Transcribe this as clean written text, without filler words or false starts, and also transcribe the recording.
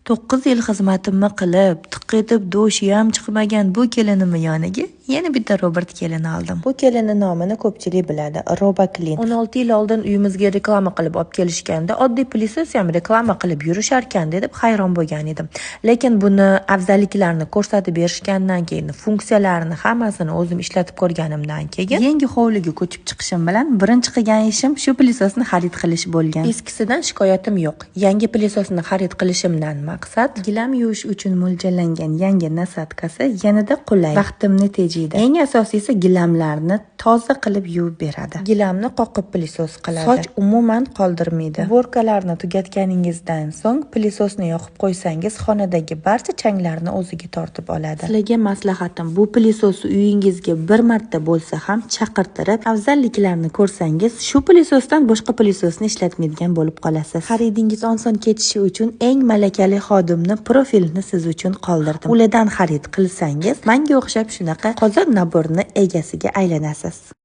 9 yil xizmatimni qilib, tiq etib do'shi ham chiqmagan bu kelinimni yoniga yana bitta Robert kelin oldim. Bu kelinni nomini ko'pchilik biladi, Roba Klin. 16 yil oldin uyimizga reklama qilib olib kelishganda, oddiy plissos ham reklama qilib yurisharkan deb hayron bo'lgan edim. Lekin buni afzalliklarini ko'rsatib berishgandan keyin, funksiyalarini hammasini o'zim ishlatib ko'rganimdan keyin, yangi hovliga ko'chib chiqishim bilan birinchi qilgan ishim shu plissosni xarid qilish bo'lgan. Eskisidan shikoyatim yo'q. Yangi plissosni xarid qilishimdan maqsad gilam yuvish uchun mo'ljallangan yangi nasatkasi yanada qulay, vaqtimni tejaydi. Eng asosiysi gilamlarni toza qilib yuvib beradi. Gilamni qoqib plissos qiladi. Soch umuman qoldirmaydi. Vorkalarni tugatganingizdan so'ng plissosni yoqib qo'ysangiz, xonadagi barcha changlarni o'ziga tortib oladi. Sizlarga maslahatim, bu plissosni uyingizga bir marta bo'lsa ham chaqirtirib, afzalliklarini ko'rsangiz, shu plissosdan boshqa plissosni ishlatmaydigan bo'lib qolasiz. Xaridingiz oson kechishi uchun eng malakali xodimni profilini siz uchun qoldirdim. Ulardan xarid qilsangiz, menga o'xshab shunaqa qozon naborni egasiga aylanasiz.